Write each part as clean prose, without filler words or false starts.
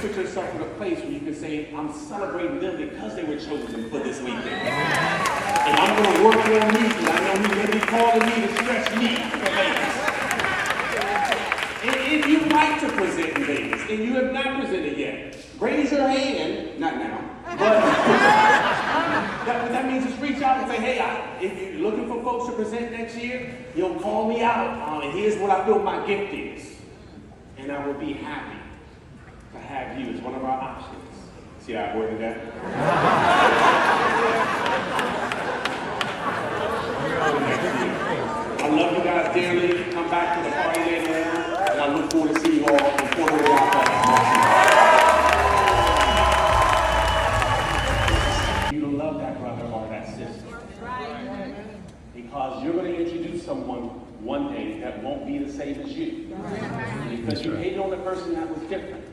put yourself in a place where you can say, I'm celebrating them because they were chosen for this weekend. And I'm going to work on me, because I know he's going to be calling me to stretch me for Vegas. And if you like to present in Vegas, and you have not presented yet, raise your hand, not now, but that means just reach out and say, hey, if you're looking for folks to present next year, you'll call me out, and here's what I feel my gift is. And I will be happy to have you as one of our options. See how I worded that? I love you guys dearly. Come back to the party later on, and I look forward to seeing you all in Puerto Rico. You love that brother or that sister. Because you're going to introduce someone one day that won't be the same as you. Because you hated on the person that was different.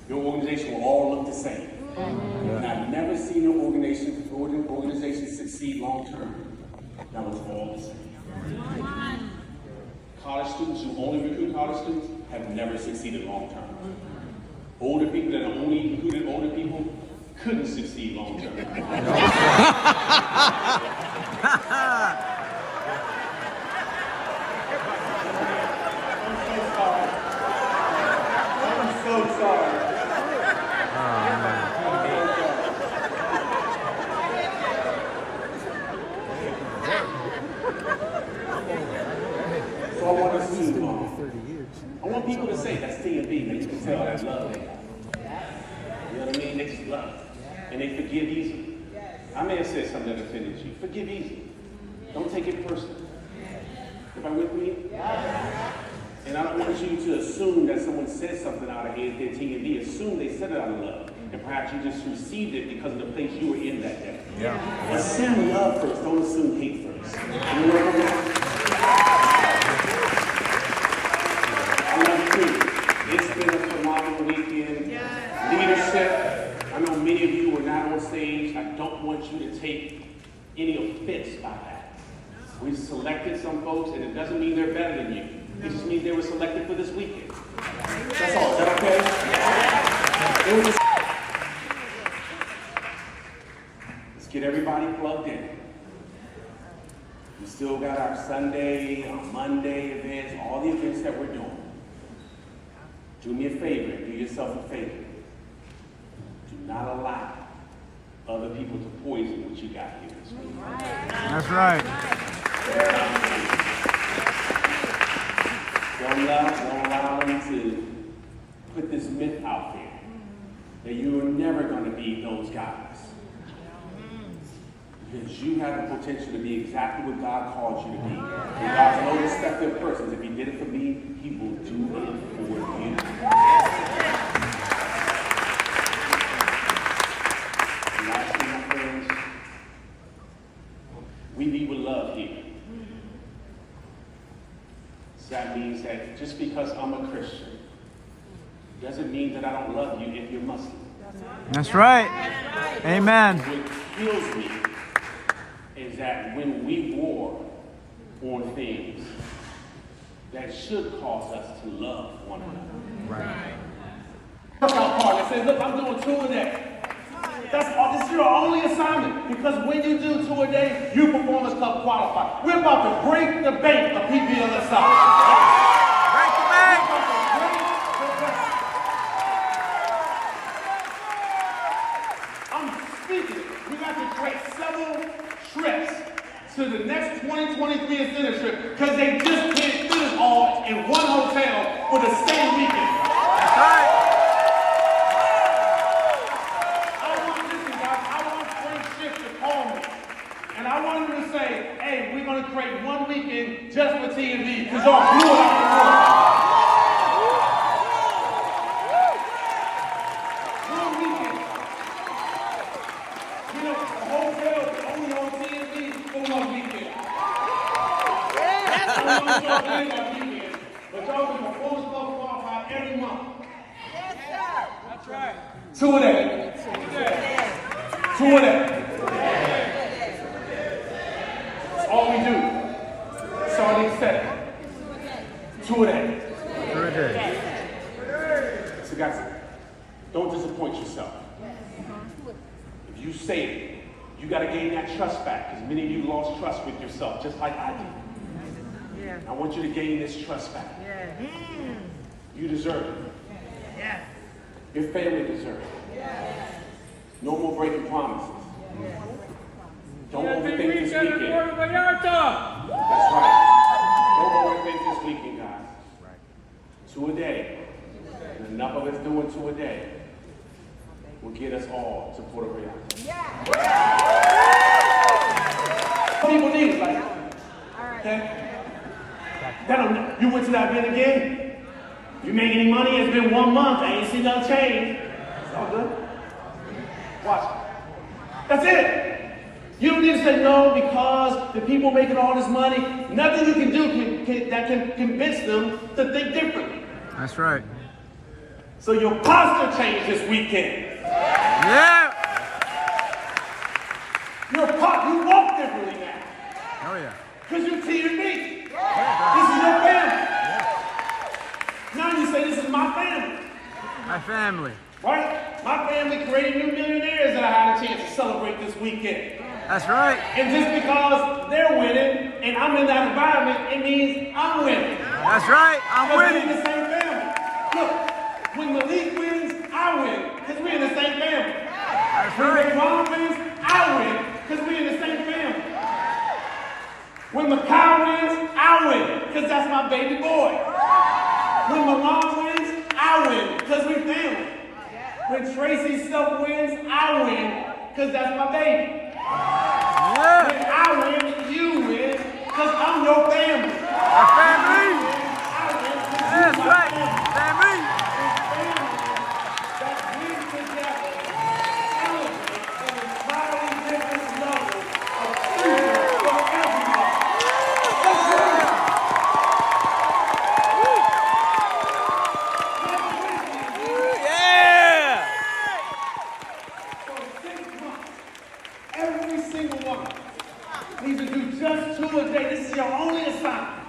Your organization will all look the same. And I've never seen an organization succeed long term that was all the same. College students who only recruit college students have never succeeded long term. Older people that only recruited older people couldn't succeed long term. So sorry. So I want us to I want people to say that's TNV, that you can tell that's love. You know what I mean? They just love. And they forgive easily. I may have said something that offended you. Forgive easily. Don't take it personally. Everybody with me? And I don't want you to assume that someone said something out of their TNV. Assume they said it out of love. And perhaps you just received it because of the place you were in that day. Yeah. Assume love first. Don't assume hate first. You know what I mean? I love you too. It's been a phenomenal weekend. Leadership. I know many of you were not on stage. I don't want you to take any offense by that. We selected some folks, and it doesn't mean they're better than you. It just means they were selected for this weekend. That's all. Is that okay? Let's get everybody plugged in. We still got our Sunday, our Monday events, all the events that we're doing. Do me a favor, do yourself a favor. Do not allow other people to poison what you got here this week. That's right. Don't allow them to put this myth out there that you are never going to be those guys. Because you have the potential to be exactly what God called you to be. And God's no respecter of persons. If He did it for me, He will do it for you. And lastly, my friends, we lead with love here. That means that just because I'm a Christian doesn't mean that I don't love you if you're Muslim. That's right. Amen. What kills me is that when we war on things that should cause us to love one another. Right. Workout partner says, look, I'm doing 2 a day. This is your only assignment, because when you do 2 a day, you Performance Club qualify. We're about to break the bank of PPLSI. Break the bank! I'm speaking it. We got to create several trips to the next 2023 incentive trip, because they just can't fit it all in one hotel for the same weekend. That's right. And I want them to say, hey, we're going to create one weekend just for TNV, because y'all blew it out the water. One weekend. You know, the hotel is only on TNV for 1 weekend. I don't know if y'all did that weekend, but y'all can Performance Club qualify every month. Yes, sir. That's right. 2 a day. 2 a day. All we do, starting set, 2 a day. 2 a day. So guys, Don't disappoint yourself. If you say it, you got to gain that trust back, because many of you lost trust with yourself, just like I did. Yeah. I want you to gain this trust back. Yeah. You deserve it. Yeah. Your family deserves it. No more breaking promises. Don't overthink this weekend. That's right. Don't overthink this weekend, guys. 2 a day. And enough of us doing 2 a day will get us all to Puerto Rico. People need it, like, okay? You went to that event again? You make any money? It's been 1 month. I ain't seen no change. It's all good. Watch. That's it. You don't need to say no because the people making all this money. Nothing you can do that can convince them to think differently. That's right. So your posture changed this weekend. Yeah. You walk differently now. Oh yeah. Because you're TNV. This is your family. Now you say this is my family. My family. Right? My family created new millionaires that I had a chance to celebrate this weekend. That's right. And just because they're winning and I'm in that environment, it means I'm winning. That's right. I'm Because we're in winning. the same family. Look, when Malik wins, I win. Because we're in the same family. That's When right. Ron wins, I win. Because we're in the same family. When Macau wins, I win. Because that's my baby boy. When Milan wins, I win. Because we're family. When Tracy Self wins, I win. Because that's my baby. Yeah. When I win, you win. Because I'm your family. Our family. I win. 'Cause That's you're my right. family. Family. That win together, celebrate an entirely different level of freedom for everybody. Let's win. Yeah. For 6 months, every single one needs to do just 2 a day. This is your only assignment.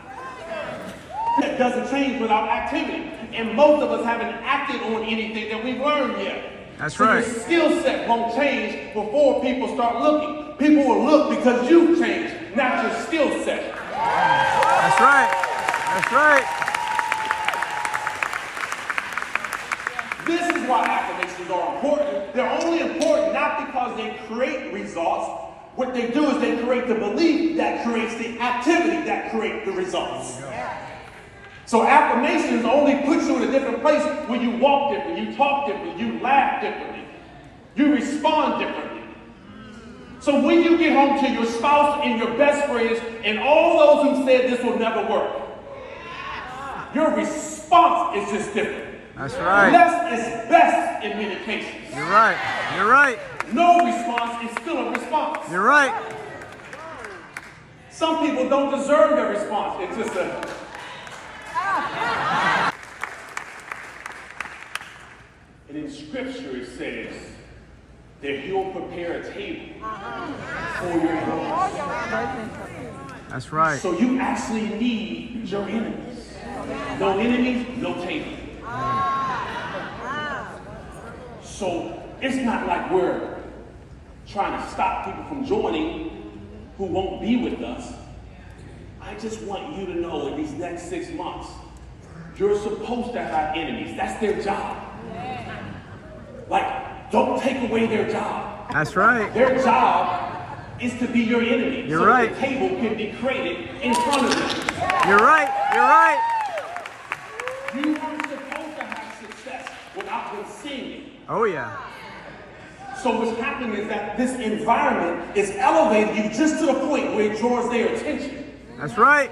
That doesn't change without activity. And most of us haven't acted on anything that we've learned yet. That's so right. Your skill set won't change before people start looking. People will look because you've changed, not your skill set. That's right. That's right. This is why affirmations are important. They're only important not because they create results. What they do is they create the belief that creates the activity that creates the results. So affirmations only put you in a different place when you walk differently, you talk differently, you laugh differently, you respond differently. So when you get home to your spouse and your best friends and all those who said this will never work, your response is just different. That's right. Less is best in many cases. You're right. You're right. No response is still a response. You're right. Some people don't deserve their response. It's just a... And in scripture it says that he'll prepare a table for your enemies. That's right. So you actually need your enemies. No enemies, no table. So it's not like we're trying to stop people from joining who won't be with us. I just want you to know in these next 6 months, you're supposed to have enemies. That's their job. Like, don't take away their job. That's right. Their job is to be your enemy. You're so right. the table can be created in front of them. You're right. You're right. You weren't supposed to have success without them seeing it. Oh yeah. So what's happening is that this environment is elevating you just to the point where it draws their attention. That's right.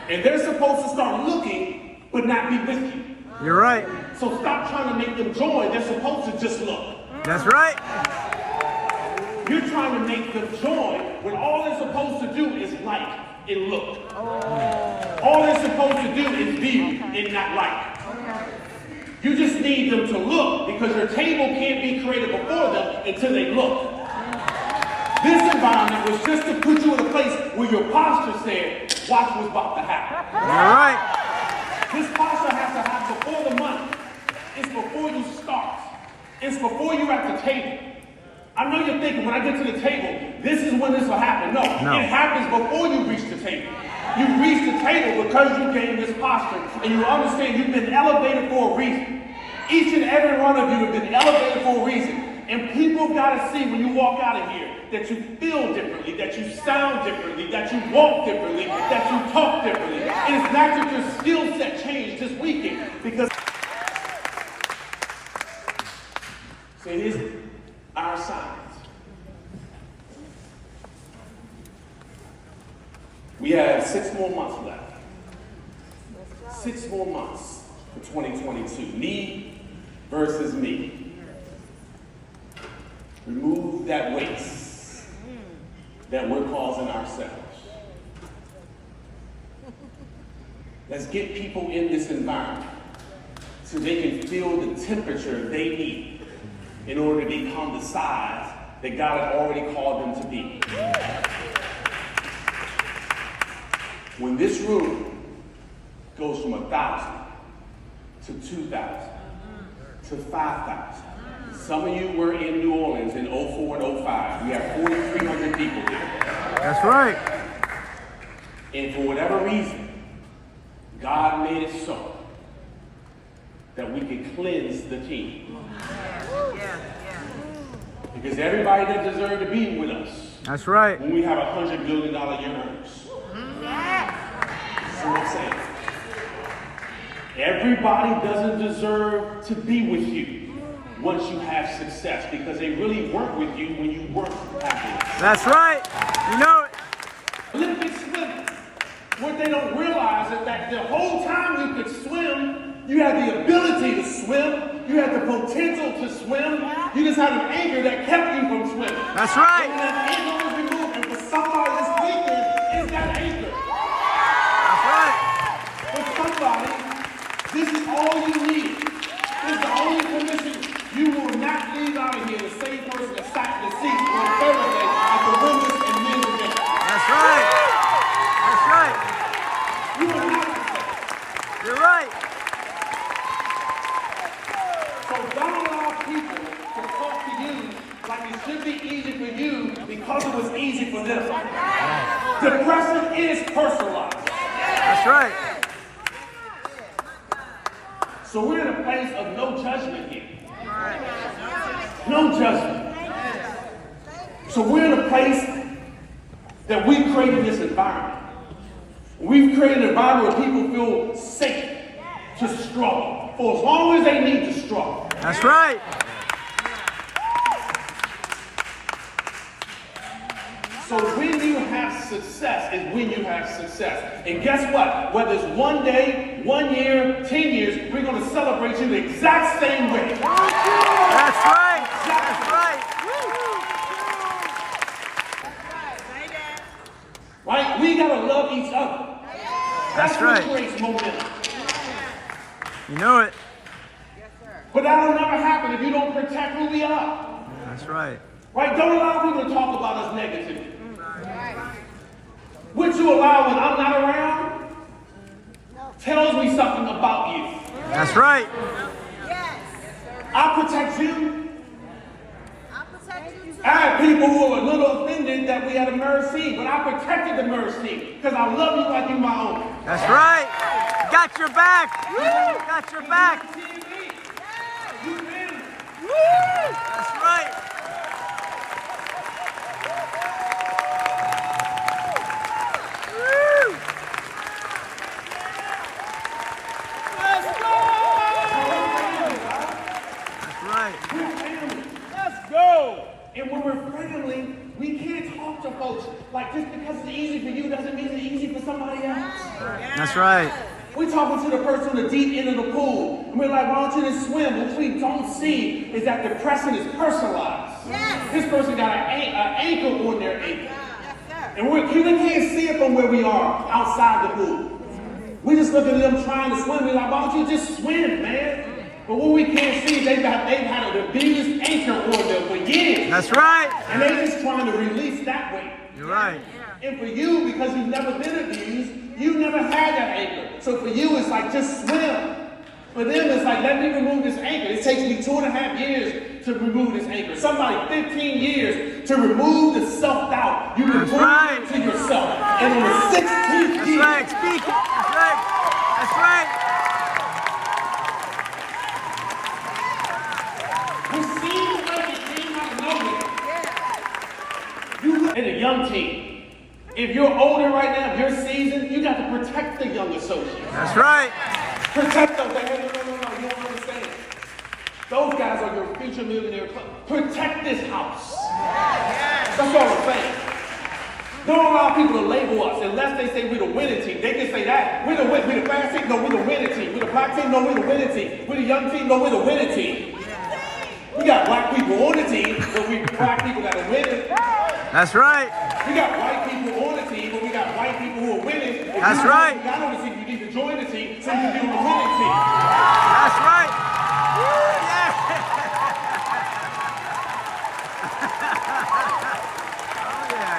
And they're supposed to start looking, but not be with you. You're right. So stop trying to make them join. They're supposed to just look. That's right. You're trying to make them join when all they're supposed to do is like and look. All they're supposed to do is view and not like. You just need them to look because your table can't be created before them until they look. This environment was just to put you in a place where your posture said, watch what's about to happen. You're right. This posture has to happen before the money. It's before you start. table. I know you're thinking, when I get to the table, this is when this will happen. No, No. it happens before you reach the table. You reach the table because you gain this posture, and you understand you've been elevated for a reason. Each and every one of you have been elevated for a reason. And people got to see when you walk out of here that you feel differently, that you sound differently, that you walk differently, that you talk differently. And it's not that your skill set changed this weekend, because so it is our assignment. We have 6 more months left. 6 more months for 2022. Me versus me. Remove that waste that we're causing ourselves. Let's get people in this environment so they can feel the temperature they need in order to become the size that God had already called them to be. When this room goes from 1,000 to 2,000 to 5,000, some of you were in New Orleans in 04 and 05. We have 4,300 people there. That's right. And for whatever reason, God made it so that we could cleanse the team. Because everybody that deserved to be with us, That's right. when we have $100 million year earners. That's what I'm saying. Everybody doesn't deserve to be with you once you have success, because they really weren't with you when you weren't happy. That's right. You know it. Olympic swimmers, what they don't realize is that the whole time you could swim, you had the ability to swim, you had the potential to swim, you just had an anchor that kept you from swimming. That's right. And that anchor was removed, and for somebody this weekend, is that anchor. That's right. For somebody, this is all you need. This is the only commission. You will not leave out of here the same person that sat in the seat on Thursday at the women's and men's event. That's right. That's right. You will not be safe. You're right. So don't allow people to talk to you like it should be easy for you because it was easy for them. Depression is personalized. That's right. So we're in a place of no judgment here. No judgment. So we're in a place that we've created this environment. We've created an environment where people feel safe to struggle for as long as they need to struggle. That's right. So when you have success is when you have success. And guess what? Whether it's 1 day, 1 year, 10 years, we're going to celebrate you the exact same way. That's right. That's right. Right? We got to love each other. That's what right. creates momentum. You know it. But that'll never happen if you don't protect who we are. That's right. Right? Don't allow people to talk about us negatively. What you allow when I'm not around tells me something about you. That's right. I protect you. I had people who were a little offended that we had a mercy, but I protected the mercy because I love you like you're my own. That's right. Got your back. Got your back. You family. That's right. And when we're family, we can't talk to folks like just because it's easy for you doesn't mean it's easy for somebody else. That's right. We're talking to the person on the deep end of the pool, and we're like, why don't you just swim? What we don't see is that depression is personalized. This person got an ankle on their ankle. And we can't see it from where we are outside the pool. We just look at them trying to swim. We're like, why don't you just swim, man? But what we can't see is they've had the biggest anchor on them for years. That's right. And they're just trying to release that weight. You're right. And for you, because you've never been abused, you've never had that anchor. So for you, it's like, just swim. For them, it's like, let me remove this anchor. It takes me 2.5 years to remove this anger. Somebody 15 years to remove the self-doubt. You remove it to yourself. And on the 16th year. That's right, speak it. That's right. That's right. It seems like it came out of nowhere. You look at a young team. If you're older right now, if you're seasoned, you got to protect the young associates. That's right. Protect them. Hey, no, you don't understand. Those guys are your future millionaire club. Protect this house. That's all I'm saying. Don't allow people to label us unless they say we're the winning team. They can say that. We're the fast team. No, we're the winning team. We're the black team. No, we're the winning team. We're the young team. No, we're the winning team. We got black people on the team, but we black people that are winning. That's right. We got white people on the team, but we got white people who are winning. If That's you right. got on the team, you need to join the team so you can be on the winning team. That's right. Yeah. Oh, yeah.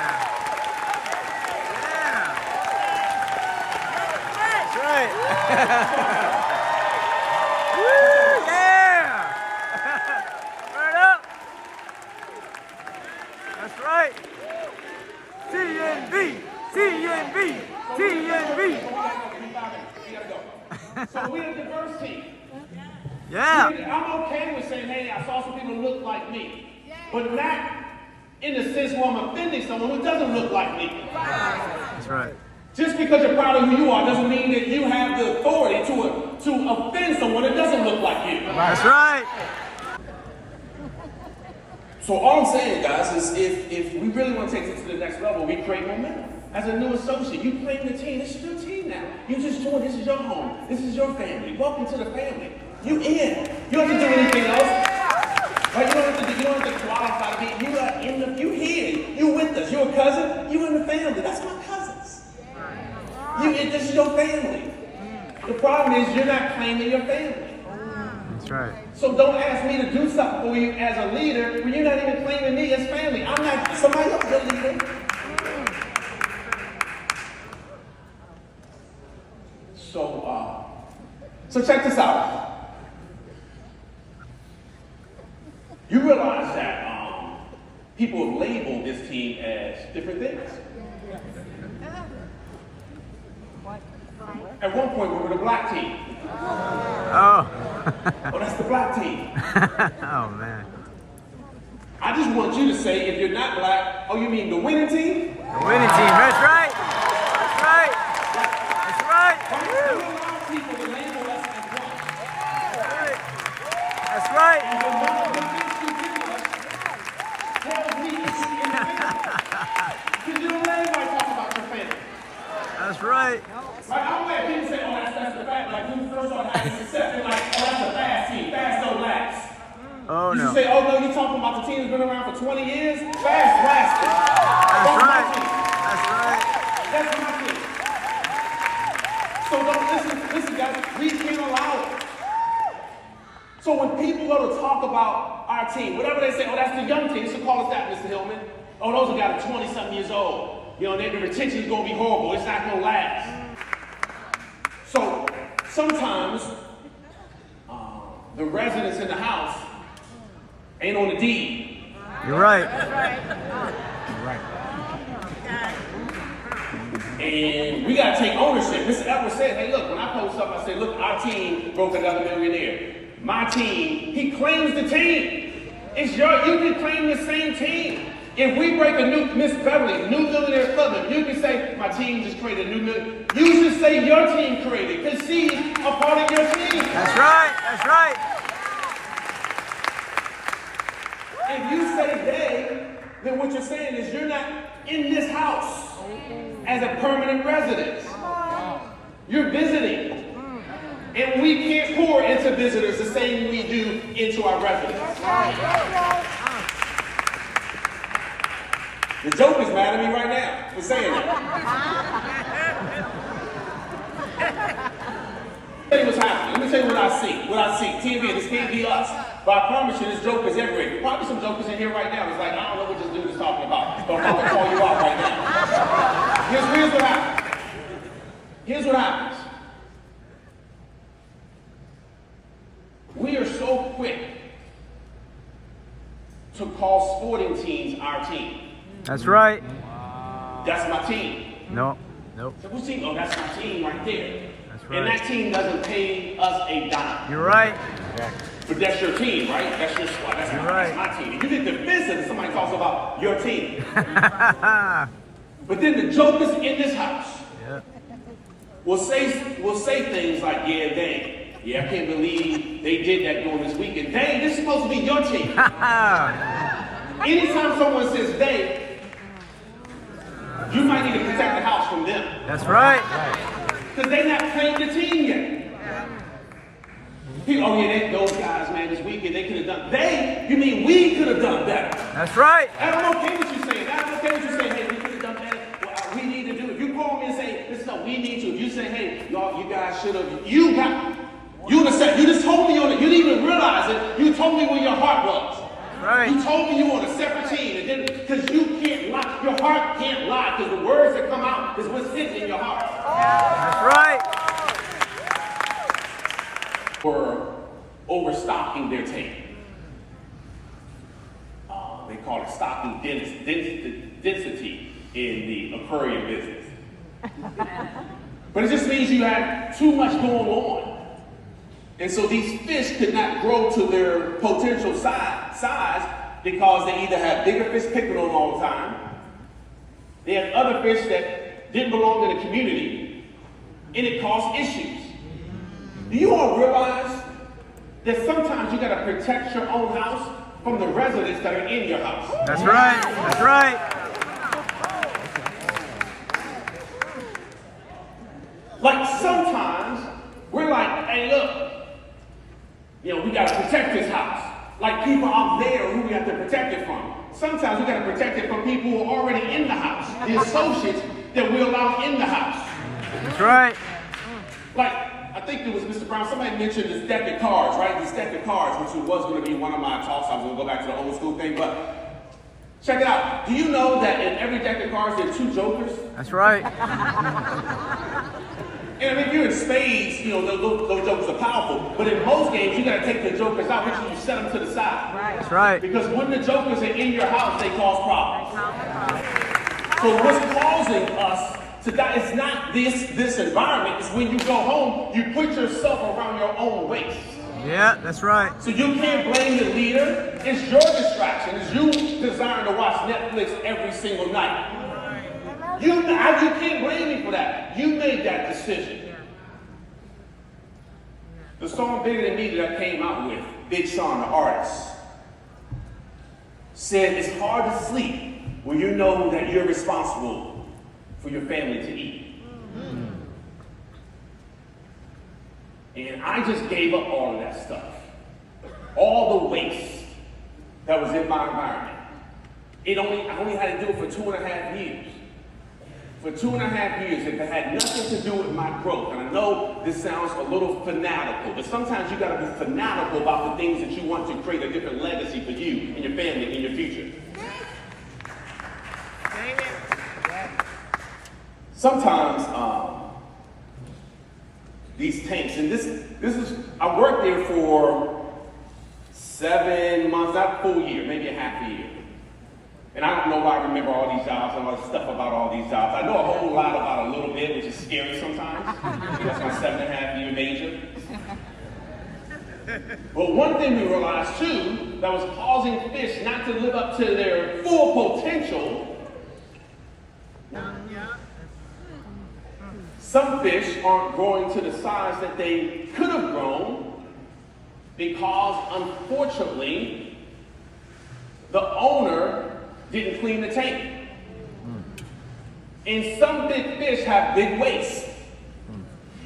Yeah. That's right. Woo, yeah. Right up. That's right. TNV, TNV, TNV. So we're a diverse team. Yeah. I'm okay with saying, hey, I saw some people look like me. But not in the sense where I'm offending someone who doesn't look like me. That's right. Just because you're proud of who you are doesn't mean that you have the authority to offend someone that doesn't look like you. That's right. So all I'm saying, guys, is if we really want to take this to the next level, we create momentum. As a new associate, you play in the team. This is your team now. You just joined. This is your home. This is your family. Welcome to the family. You in. You don't have to do anything else. Right? You don't have to qualify to be. You are in the. You here. You with us. You're a cousin. You in the family. That's my cousins. This is your family. The problem is you're not claiming your family. That's right. So don't ask me to do something for you as a leader when you're not even claiming me as family. I'm not somebody else your leader. So check this out. You realize that people have labeled this team as different things. At one point, we were the black team. Oh. Oh, that's the black team. Oh, man. I just want you to say, if you're not black, oh, you mean the winning team? The winning team. That's right. That's right. That's right. You allow people to label us as black. That's right. And the one of the things you give us tells me it's in the family. Because you don't let anybody talk about your family. That's right. Like, I'm glad people say, oh, that's the fact. Like, when you first started having success, they're like, oh, that's a fast team. Fast don't last. Oh, You no. say, oh, no, you're talking about the team that's been around for 20 years? Fast lasting. That's my right. team. That's right. That's my team. So don't listen, guys, we can't allow it. So when people go to talk about our team, whatever they say, oh, that's the young team, they should call us that, Mr. Hillman. Oh, those are guys 20-something years old. You know, the retention is going to be horrible. It's not going to last. So sometimes the residents in the house ain't on the deed. You're right. And we got to take ownership. Mr. Edwards said, hey, look, when I post up, I say, look, our team broke another millionaire. My team, he claims the team. It's you can claim the same team. If we break a new, Miss Beverly, new millionaire club, you can say, my team just created a new millionaire. You should say your team created, because she's a part of your team. That's right. That's right. If you say they, then what you're saying is you're not in this house as a permanent resident. You're visiting. And we can't pour into visitors the same we do into our residents. The joke is mad at me right now for saying that. Let me tell you what's happening. Let me tell you what I see. TNV, this can't be us. But I promise you, this joke is everywhere. There's probably some jokers in here right now. It's like, I don't know what this dude is talking about. But I'm going to call you out right now. Here's what happens. Here's what happens. We are so quick to call sporting teams our team. That's right. That's my team. No. Nope. So whose team? Oh, that's my team right there. That's And right. that team doesn't pay us a dime. You're right. But that's your team, right? That's your squad. That's my team. If you get defensive and somebody talks about your team. But then the jokers in this house Yeah. will say things like, yeah, dang. Yeah, I can't believe they did that during this weekend. Dang, this is supposed to be your team. Anytime someone says they, you might need to protect the house from them. That's right. Because they're not playing the team yet. People, oh yeah, those guys, man, this weekend, they could have done. They, you mean we could have done better. That's right. I'm okay with you saying that. I'm okay with you saying, hey, we could have done better. What we need to do. If you call me and say, this is what we need to. If you say, hey, y'all, you guys should have. You just told me on it. You didn't even realize it. You told me where your heart was. Right. You told me you were on a separate team, and then because you can't lie, your heart can't lie, because the words that come out is what's hidden in your heart. That's right. For overstocking their team. They call it stocking density in the aquarium business. But it just means you have too much going on. And so these fish could not grow to their potential size because they either had bigger fish picking on all the time, they had other fish that didn't belong in the community, and it caused issues. Do you all realize that sometimes you gotta protect your own house from the residents that are in your house? That's right. That's right. Like sometimes we're like, hey look, we gotta protect this house. Like people out there who we have to protect it from. Sometimes we gotta protect it from people who are already in the house, the associates that we allow in the house. That's right. Like, I think it was Mr. Brown, somebody mentioned this deck of cards, right? This deck of cards, which was going to be one of my talks. I was going to go back to the old school thing, but check it out. Do you know that in every deck of cards there are two jokers? That's right. And I mean, if you're in spades, those jokers are powerful. But in most games, you got to take the jokers out, which means you set them to the side. That's right. Because when the jokers are in your house, they cause problems. So what's causing us to die is not this environment. It's when you go home, you put yourself around your own waist. Yeah, that's right. So you can't blame the leader. It's your distraction. It's you desiring to watch Netflix every single night. You can't blame me for that. You made that decision. The song Bigger Than Me that I came out with, Big Sean, the artist, said it's hard to sleep when you know that you're responsible for your family to eat. And I just gave up all of that stuff. All the waste that was in my environment. I only had to do it for 2.5 years. For 2.5 years, if it had nothing to do with my growth, and I know this sounds a little fanatical, but sometimes you gotta be fanatical about the things that you want to create a different legacy for you and your family in your future. Sometimes these tanks, and this is, I worked there for 7 months, not a full year, maybe a half a year. And I don't know why I remember all these jobs and all the stuff about all these jobs. I know a whole lot about a little bit, which is scary sometimes. That's my 7.5-year major. But one thing we realized too, that was causing fish not to live up to their full potential. Some fish aren't growing to the size that they could have grown because, unfortunately, the owner didn't clean the tank. And some big fish have big waste.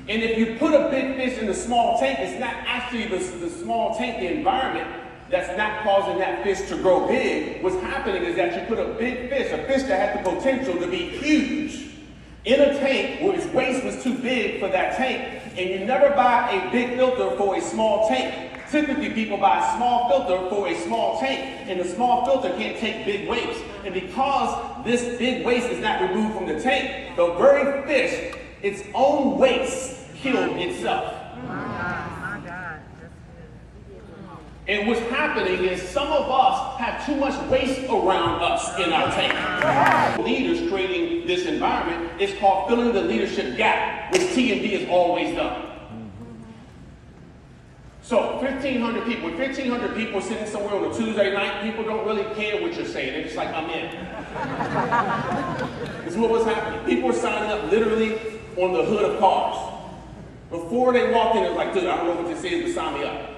And if you put a big fish in the small tank, it's not actually the small tank, the environment, that's not causing that fish to grow big. What's happening is that you put a big fish, a fish that had the potential to be huge, in a tank where its waste was too big for that tank. And you never buy a big filter for a small tank. Typically, people buy a small filter for a small tank, and the small filter can't take big waste. And because this big waste is not removed from the tank, the very fish, its own waste, killed itself. My God. And what's happening is some of us have too much waste around us in our tank. Leaders creating this environment is called filling the leadership gap, which TNV has always done. So 1,500 people, when 1,500 people sitting somewhere on a Tuesday night, people don't really care what you're saying. They're just like, I'm in. This is what was happening. People were signing up literally on the hood of cars. Before they walked in, it was like, dude, I don't know what this is, but sign me up.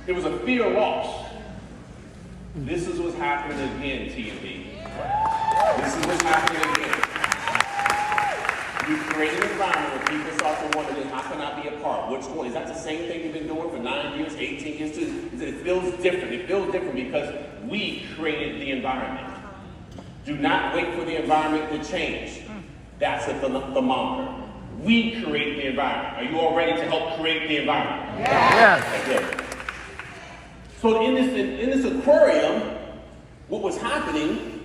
It was a fear of loss. This is what's happening again, TNV. This is what's happening again. You create an environment where people start to wonder, how can I be a part? What's going on? Is that the same thing you've been doing for 9 years, 18 years, too? It feels different. It feels different because we created the environment. Do not wait for the environment to change. That's a thermometer. We create the environment. Are you all ready to help create the environment? Yes. Okay. So in this aquarium, what was happening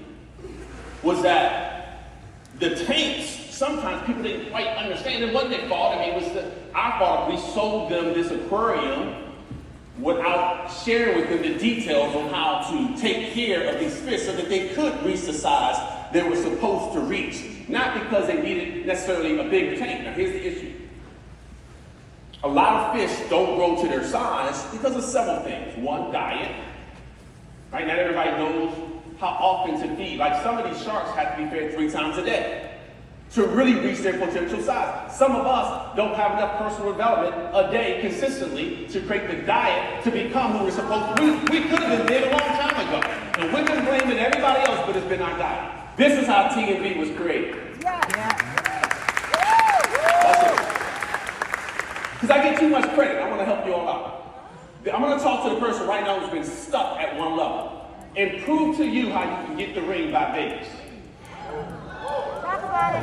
was that the tanks, sometimes people didn't quite understand. It wasn't their fault. I mean, it was our fault. We sold them this aquarium without sharing with them the details on how to take care of these fish so that they could reach the size they were supposed to reach. Not because they needed necessarily a bigger tank. Now, here's the issue. A lot of fish don't grow to their size because of several things. One, diet. Right? Not everybody knows how often to feed. Like some of these sharks have to be fed 3 times a day to really reach their potential size. Some of us don't have enough personal development a day consistently to create the diet to become who we're supposed to be. We could have been dead a long time ago. And we've been blaming everybody else, but it's been our diet. This is how TNV was created. Because I get too much credit. I want to help you all out. I'm going to talk to the person right now who's been stuck at one level and prove to you how you can get the ring by Vegas. Talk about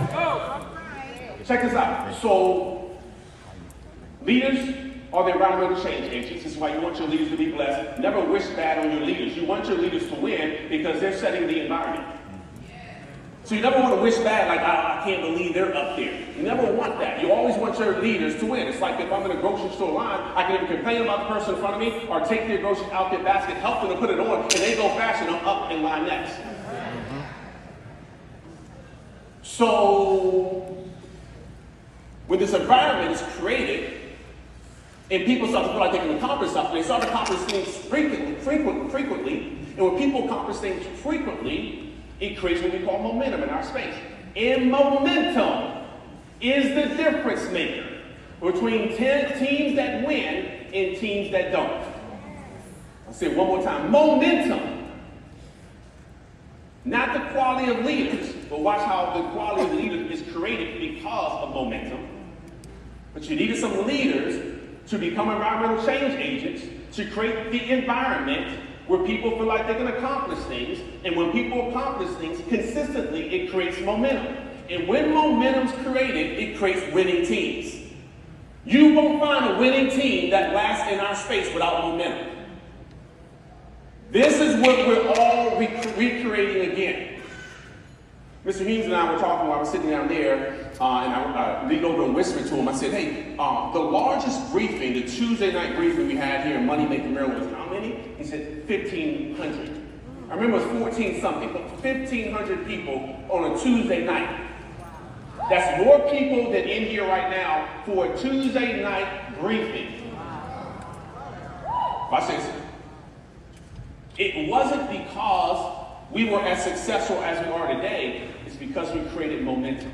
it. Check this out. So, leaders are the environmental change agents. This is why you want your leaders to be blessed. Never wish bad on your leaders. You want your leaders to win because they're setting the environment. So you never want to wish bad, like, I can't believe they're up there. You never want that. You always want your leaders to win. It's like if I'm in a grocery store line, I can either complain about the person in front of me or take their groceries out their basket, help them to put it on, and they go fast and I'm up in line next. So when this environment is created and people start to feel like they can accomplish something, they start to accomplish things frequently, and when people accomplish things frequently, it creates what we call momentum in our space. And momentum is the difference maker between teams that win and teams that don't. I'll say it one more time. Momentum. Not the quality of leaders, but watch how the quality of leaders is created because of momentum. But you needed some leaders to become environmental change agents to create the environment where people feel like they can accomplish things. And when people accomplish things consistently, it creates momentum. And when momentum's created, it creates winning teams. You won't find a winning team that lasts in our space without momentum. This is what we're all recreating again. Mr. Heames and I were talking while I was sitting down there, and I leaned over and whispered to him. I said, hey, the largest briefing, the Tuesday night briefing we had here in Money Making Maryland was how many? He said 1,500. I remember it was 14 something, but 1,500 people on a Tuesday night. That's more people than in here right now for a Tuesday night briefing. Watch this. It wasn't because we were as successful as we are today. It's because we created momentum.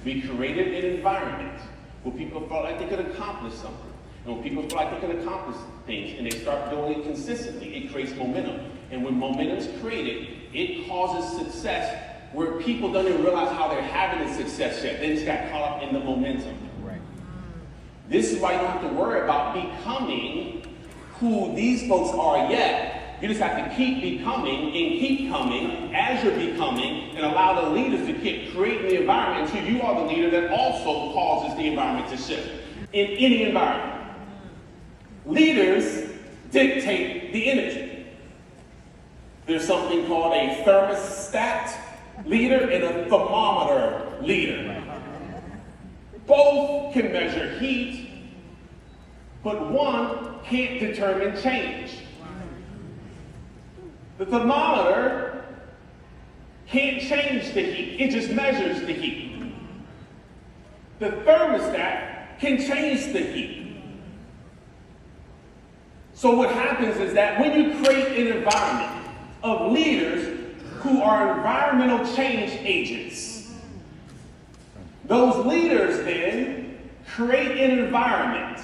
We created an environment where people felt like they could accomplish something. And when people feel like they can accomplish things and they start doing it consistently, it creates momentum. And when momentum is created, it causes success where people don't even realize how they're having the success yet. They just got caught up in the momentum. Right. This is why you don't have to worry about becoming who these folks are yet. You just have to keep becoming and keep coming as you're becoming and allow the leaders to keep creating the environment until you are the leader that also causes the environment to shift in any environment. Leaders dictate the energy. There's something called a thermostat leader and a thermometer leader. Both can measure heat, but one can't determine change. The thermometer can't change the heat. It just measures the heat. The thermostat can change the heat. So what happens is that when you create an environment of leaders who are environmental change agents, those leaders then create an environment.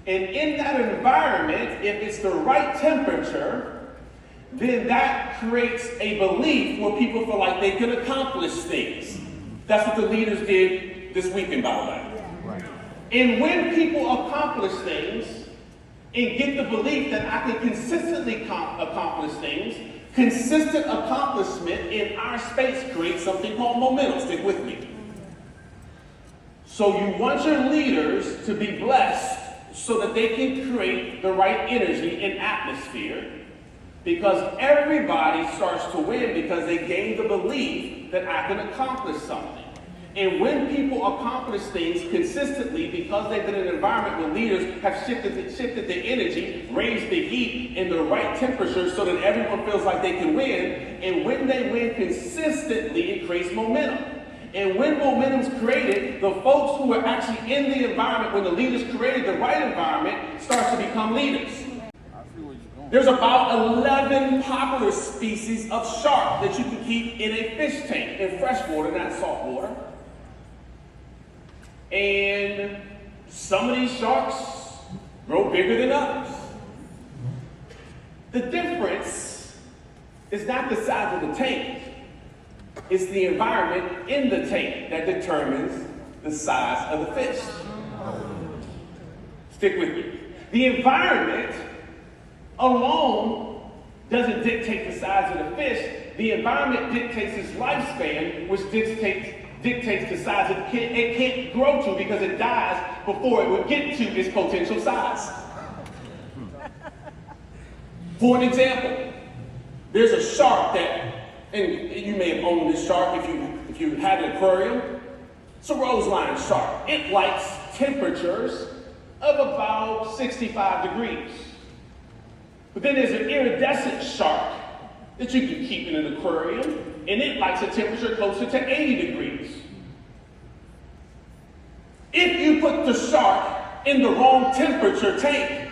And in that environment, if it's the right temperature, then that creates a belief where people feel like they can accomplish things. That's what the leaders did this weekend, by the way. Right. And when people accomplish things and get the belief that I can consistently accomplish things, consistent accomplishment in our space creates something called momentum. Stick with me. So you want your leaders to be blessed so that they can create the right energy and atmosphere, because everybody starts to win because they gain the belief that I can accomplish something. And when people accomplish things consistently because they've been in an environment where leaders have shifted the energy, raised the heat in the right temperature so that everyone feels like they can win, and when they win consistently, it creates momentum. And when momentum's created, the folks who are actually in the environment, when the leaders created the right environment, starts to become leaders. There's about 11 popular species of shark that you can keep in a fish tank, in fresh water, not salt water. And some of these sharks grow bigger than others. The difference is not the size of the tank. It's the environment in the tank that determines the size of the fish. Stick with me. The environment alone doesn't dictate the size of the fish. The environment dictates its lifespan, which dictates the size it can't grow to, because it dies before it would get to its potential size. For an example, there's a shark that, and you may have owned this shark if you had an aquarium. It's a roseline shark. It likes temperatures of about 65 degrees. But then there's an iridescent shark that you can keep in an aquarium, and it likes a temperature closer to 80 degrees. If you put the shark in the wrong temperature tank,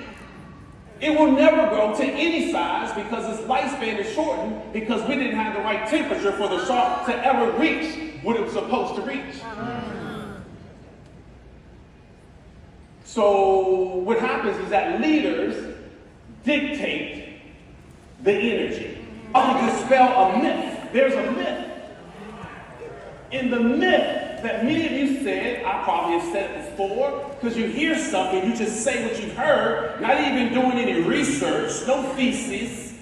it will never grow to any size because its lifespan is shortened because we didn't have the right temperature for the shark to ever reach what it was supposed to reach. So what happens is that leaders dictate the energy. I will dispel a myth. There's a myth. In the myth that many of you said, I probably have said it before, because you hear something, you just say what you've heard, not even doing any research, no thesis,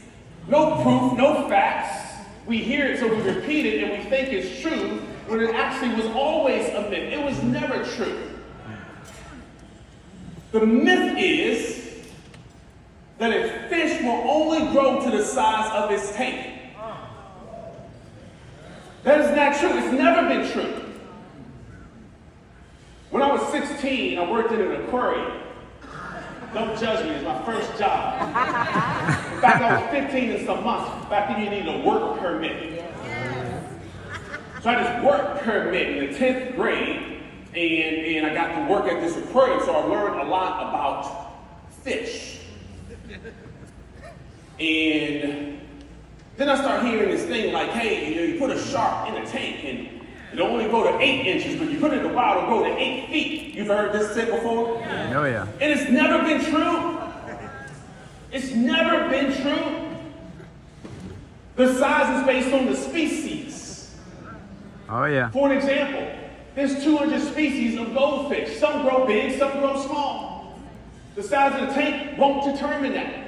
no proof, no facts. We hear it, so we repeat it, and we think it's true, when it actually was always a myth. It was never true. The myth is that a fish will only grow to the size of its tank. That is not true. It's never been true. When I was 16, I worked in an aquarium. Don't judge me, it's my first job. In fact, I was 15 and some months. Back then you needed a work permit. So I just work permit in the 10th grade, and I got to work at this aquarium, so I learned a lot about fish. And then I start hearing this thing like, hey, you put a shark in a tank and it'll only go to 8 inches, but you put it in the wild, it'll go to 8 feet. You've heard this said before? Oh, yeah. And it's never been true. It's never been true. The size is based on the species. Oh, yeah. For an example, there's 200 species of goldfish. Some grow big, some grow small. The size of the tank won't determine that.